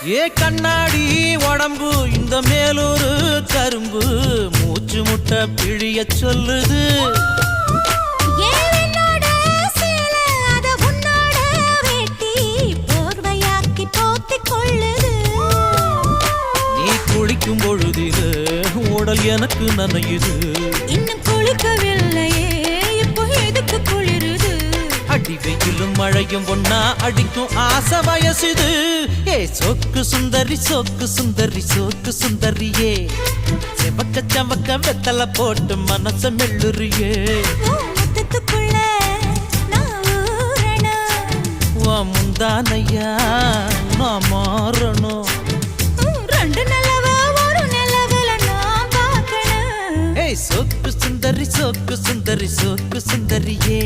ஏ கண்ணாடி உடம்பு இந்த மேலூரு கரும்பு மூச்சு முட்டை பிழிய சொல்லுது நீ குளிக்கும் பொழுதிது உடல் எனக்கு நனையுது இன்னும் குளிக்கவில்லையே இப்போ எதுக்கு குளிருது அடி வெயிலும் மழையும் ஒன்னா அடிக்கும் ஆசை வயசுது ஏ சொக்கு சுந்தரி சொக்கு சுந்தரி சொக்கு சுந்தரியே செவக்க சமக்க வெத்தலை போட்டு மனச மெல்லுறியே முத்தத்துக்குள்ள நான் ஊறணும் முந்தானையா நான் மாறணும் ரெண்டு நிலவு ஒரு நிலவுல நான் பார்க்கணும் ஏய் சொக்கு சுந்தரி சொக்கு சுந்தரி சொக்கு சுந்தரியே